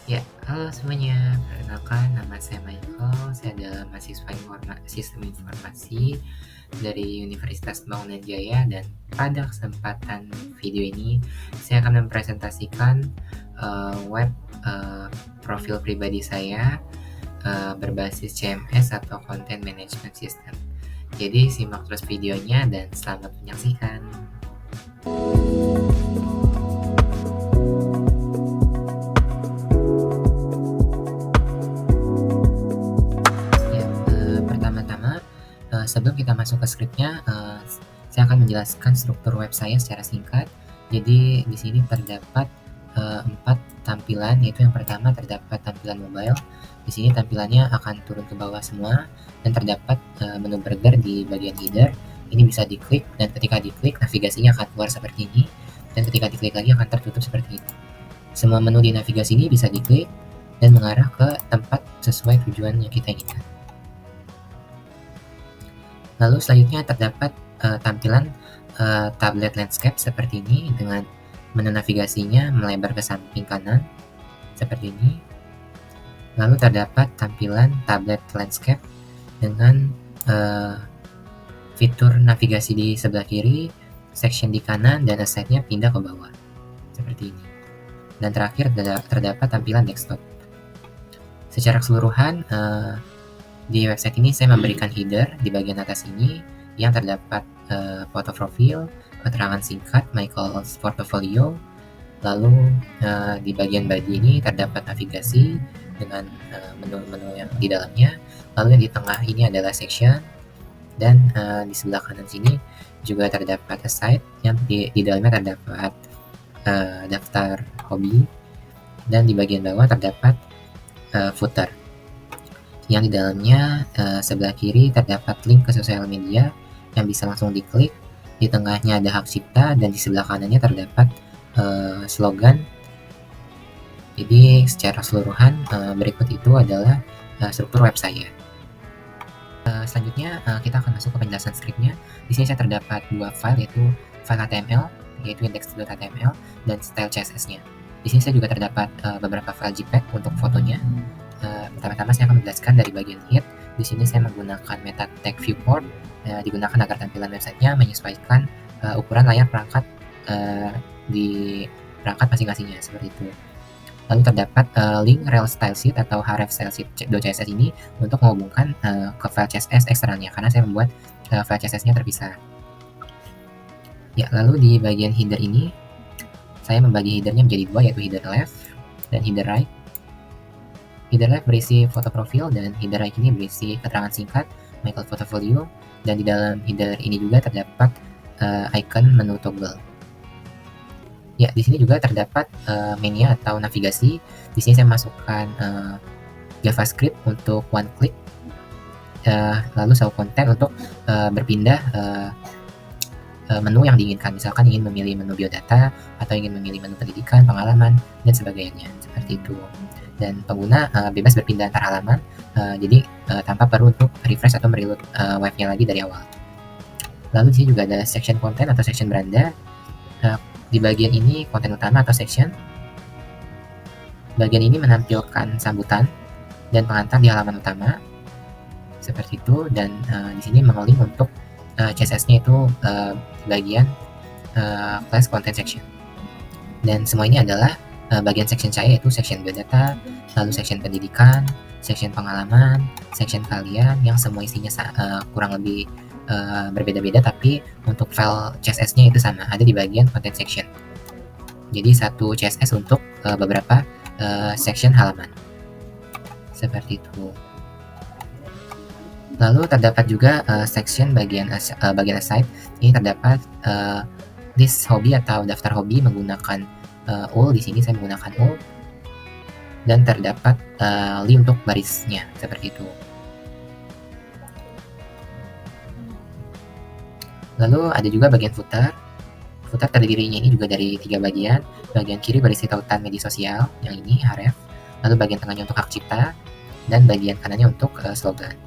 Ya, halo semuanya. Perkenalkan, nama saya Michael. Saya adalah mahasiswa Sistem Informasi dari Universitas Bangunan Jaya, dan pada kesempatan video ini saya akan mempresentasikan web eh, profil pribadi saya berbasis CMS atau Content Management System. Jadi simak terus videonya dan selamat menyaksikan. Ya, pertama-tama, sebelum kita masuk ke skripnya, saya akan menjelaskan struktur web saya secara singkat. Jadi di sini terdapat 4 tampilan, yaitu yang pertama terdapat tampilan mobile. Di sini tampilannya akan turun ke bawah semua dan terdapat menu burger di bagian header. Ini bisa diklik, dan ketika diklik navigasinya akan keluar seperti ini, dan ketika diklik lagi akan tertutup seperti ini. Semua menu di navigasi ini bisa diklik dan mengarah ke tempat sesuai tujuan yang kita inginkan. Lalu selanjutnya terdapat tampilan tablet landscape seperti ini, dengan menu navigasinya melebar ke samping kanan seperti ini. Lalu terdapat tampilan tablet landscape dengan fitur navigasi di sebelah kiri, section di kanan, dan aside-nya pindah ke bawah seperti ini. Dan terakhir terdapat tampilan desktop. Secara keseluruhan, di website ini saya memberikan header di bagian atas ini yang terdapat foto profil, keterangan singkat Michael's portfolio. Lalu di bagian body ini terdapat navigasi dengan menu-menu yang di dalamnya. Lalu yang di tengah ini adalah section, dan di sebelah kanan sini juga terdapat aside yang di dalamnya terdapat daftar hobi, dan di bagian bawah terdapat footer yang di dalamnya sebelah kiri terdapat link ke sosial media yang bisa langsung diklik. Di tengahnya ada hak cipta, dan di sebelah kanannya terdapat slogan. Jadi secara keseluruhan berikut itu adalah struktur web saya. Selanjutnya kita akan masuk ke penjelasan scriptnya. Di sini saya terdapat dua file, yaitu file HTML, yaitu index.html, dan style CSS-nya. Di sini saya juga terdapat beberapa file JPEG untuk fotonya. Pertama-tama saya akan menjelaskan dari bagian head. Di sini saya menggunakan meta tag viewport, digunakan agar tampilan websitenya menyesuaikan ukuran layar perangkat di perangkat masing-masingnya seperti itu. Lalu terdapat link rel style sheet atau href style sheet.css ini untuk menghubungkan ke file CSS eksternalnya, karena saya membuat file CSS-nya terpisah. Ya, lalu di bagian header ini saya membagi headernya menjadi dua, yaitu header left dan header right. Header left berisi foto profil, dan header right ini berisi keterangan singkat Michael portfolio, dan di dalam header ini juga terdapat icon menu toggle. Ya, di sini juga terdapat menu atau navigasi. Di sini saya masukkan JavaScript untuk one click, lalu show content untuk berpindah menu yang diinginkan. Misalkan ingin memilih menu biodata, atau ingin memilih menu pendidikan, pengalaman, dan sebagainya seperti itu. Dan pengguna bebas berpindah antar halaman, jadi tanpa perlu untuk refresh atau mereload webnya lagi dari awal. Lalu di sini juga ada section content atau section beranda. Di bagian ini konten utama atau section. Bagian ini menampilkan sambutan dan pengantar di halaman utama seperti itu, dan di sini mengeling untuk CSS-nya itu bagian class content section. Dan semua ini adalah bagian section saya, yaitu section biodata, lalu section pendidikan, section pengalaman, section kalian, yang semua isinya kurang lebih berbeda-beda, tapi untuk file CSS-nya itu sama, ada di bagian content section. Jadi satu CSS untuk beberapa section halaman seperti itu. Lalu terdapat juga section bagian aside. Ini terdapat list hobi atau daftar hobi menggunakan all. Di sini saya menggunakan all, dan terdapat link untuk barisnya seperti itu. Lalu ada juga bagian footer. Footer terdirinya ini juga dari 3 bagian. Bagian kiri berisi tautan media sosial, yang ini href. Lalu bagian tengahnya untuk hak cipta, dan bagian kanannya untuk slogan.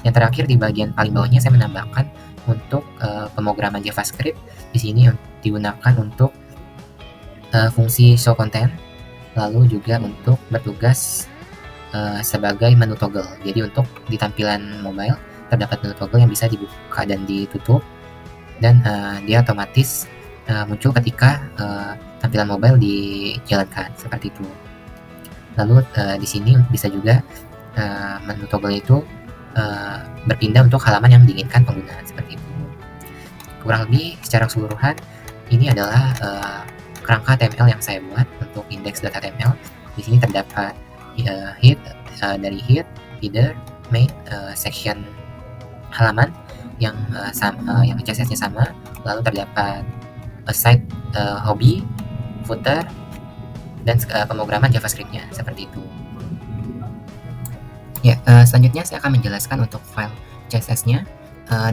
Yang terakhir di bagian paling bawahnya saya menambahkan untuk pemrograman JavaScript. Di sini digunakan untuk fungsi show content. lalu juga untuk bertugas sebagai menu toggle. Jadi untuk di tampilan mobile terdapat menu toggle yang bisa dibuka dan ditutup, dan dia otomatis muncul ketika tampilan mobile dijalankan, seperti itu. Lalu di sini bisa juga menu toggle itu berpindah untuk halaman yang diinginkan pengguna, seperti itu. Kurang lebih secara keseluruhan ini adalah kerangka HTML yang saya buat untuk index.html. Di sini terdapat dari header, main, section halaman yang yang CSS-nya sama, lalu terdapat site, hobi, footer, dan pemrograman JavaScript-nya, seperti itu. Ya, selanjutnya saya akan menjelaskan untuk file CSS-nya.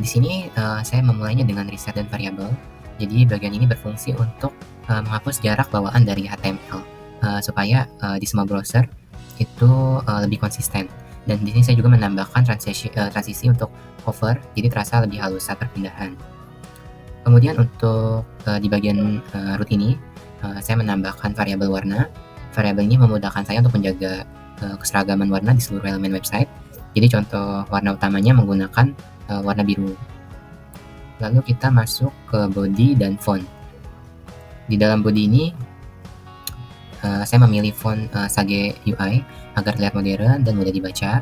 Di sini saya memulainya dengan reset dan variabel. Jadi bagian ini berfungsi untuk menghapus jarak bawaan dari HTML supaya di semua browser itu lebih konsisten. Dan di sini saya juga menambahkan transisi untuk hover, jadi terasa lebih halus saat perpindahan. Kemudian untuk di bagian root ini, saya menambahkan variabel warna. Variabel ini memudahkan saya untuk menjaga keseragaman warna di seluruh elemen website. Jadi contoh warna utamanya menggunakan warna biru. Lalu kita masuk ke body dan font. Di dalam body ini saya memilih font Sage UI agar terlihat modern dan mudah dibaca.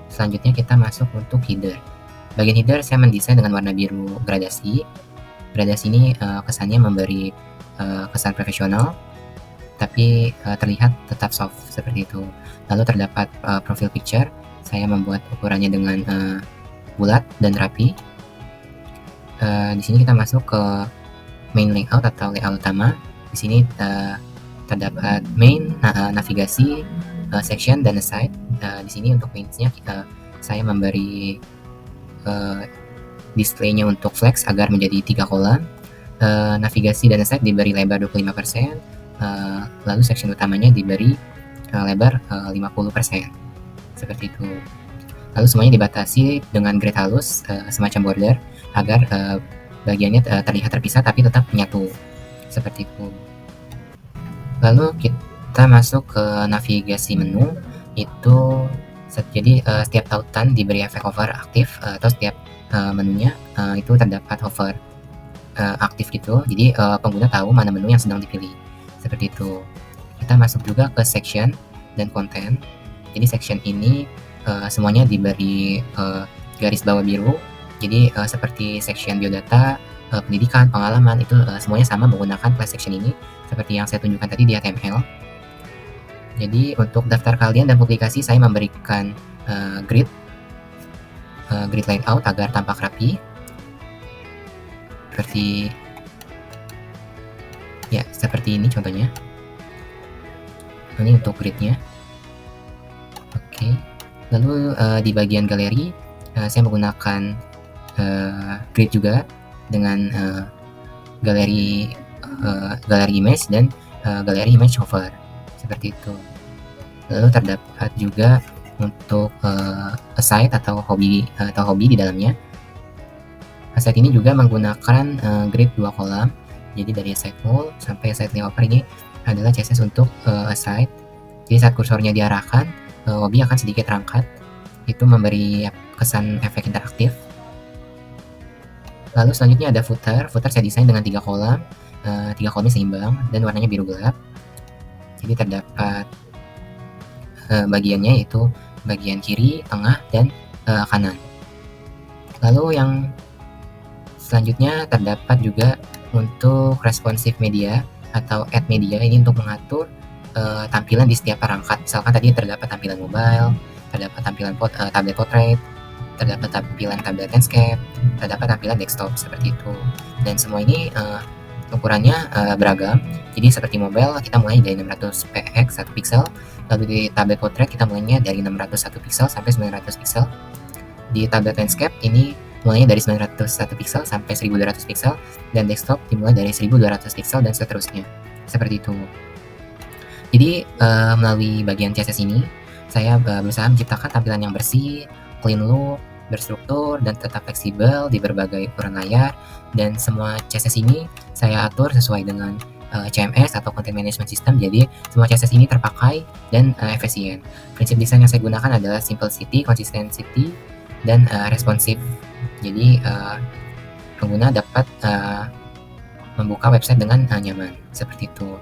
Selanjutnya kita masuk untuk header. Bagian header saya mendesain dengan warna biru gradasi. Gradasi ini kesannya memberi kesan profesional, tapi terlihat tetap soft, seperti itu. Lalu terdapat profile picture. Saya membuat ukurannya dengan bulat dan rapi. Di sini kita masuk ke main layout atau layout utama. Di sini terdapat main, navigasi, section, dan aside. Di sini untuk mainnya saya memberi displaynya untuk flex agar menjadi 3 kolom. Navigasi dan aside diberi lebar 25%, lalu section utamanya diberi lebar 50%, seperti itu. Lalu semuanya dibatasi dengan grid halus semacam border agar bagiannya terlihat terpisah tapi tetap menyatu, seperti itu. Lalu kita masuk ke navigasi menu. Itu jadi setiap tautan diberi efek hover aktif, atau setiap menunya itu terdapat hover aktif gitu. Jadi pengguna tahu mana menu yang sedang dipilih, seperti itu. Kita masuk juga ke section dan konten. Jadi section ini semuanya diberi garis bawah biru. Jadi seperti section biodata, pendidikan, pengalaman, itu semuanya sama menggunakan class section ini seperti yang saya tunjukkan tadi di HTML. Jadi untuk daftar kalian dan publikasi saya memberikan grid layout agar tampak rapi, seperti ini contohnya. Ini untuk gridnya. Oke. Lalu di bagian galeri saya menggunakan grid juga dengan galeri image dan galeri image hover, seperti itu. Lalu terdapat juga untuk aside atau hobi di dalamnya. Aside ini juga menggunakan grid 2 kolom. Jadi dari aside null sampai aside layover ini adalah CSS untuk aside. Jadi saat kursornya diarahkan, hobi akan sedikit terangkat. Itu memberi kesan efek interaktif. Lalu selanjutnya ada footer. Footer saya desain dengan 3 kolom. 3 kolomnya seimbang dan warnanya biru gelap. Jadi terdapat bagiannya yaitu bagian kiri, tengah, dan kanan. Lalu yang selanjutnya terdapat juga untuk responsive media atau add media. Ini untuk mengatur tampilan di setiap perangkat. Misalkan tadi terdapat tampilan mobile, terdapat tampilan tablet portrait, terdapat tampilan tablet landscape, terdapat tampilan desktop, seperti itu. Dan semua ini ukurannya beragam. Jadi seperti mobile kita mulai dari 600 px 1 pixel, lalu di tablet portrait kita mulainya dari 601 pixel sampai 900 pixel. Di tablet landscape ini mulainya dari 901 pixel sampai 1200 pixel, dan desktop dimulai dari 1200 pixel dan seterusnya, seperti itu. Jadi melalui bagian CSS ini saya berusaha menciptakan tampilan yang bersih, clean look, berstruktur, dan tetap fleksibel di berbagai ukuran layar. Dan semua CSS ini saya atur sesuai dengan CMS atau Content Management System. Jadi semua CSS ini terpakai dan efisien. Prinsip desain yang saya gunakan adalah simplicity, consistency, dan responsive. Jadi pengguna dapat membuka website dengan nyaman seperti itu.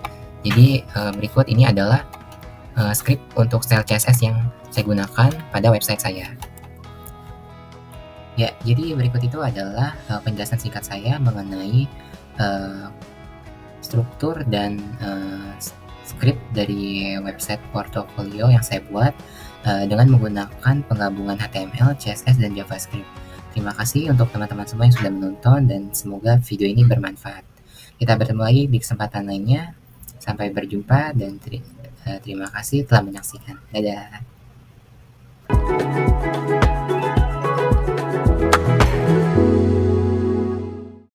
Jadi berikut ini adalah script untuk style CSS yang saya gunakan pada website saya. Ya, jadi berikut itu adalah penjelasan singkat saya mengenai struktur dan script dari website portofolio yang saya buat dengan menggunakan penggabungan HTML, CSS, dan JavaScript. Terima kasih untuk teman-teman semua yang sudah menonton dan semoga video ini bermanfaat. Kita bertemu lagi di kesempatan lainnya. Sampai berjumpa dan terima kasih telah menyaksikan. Dadah.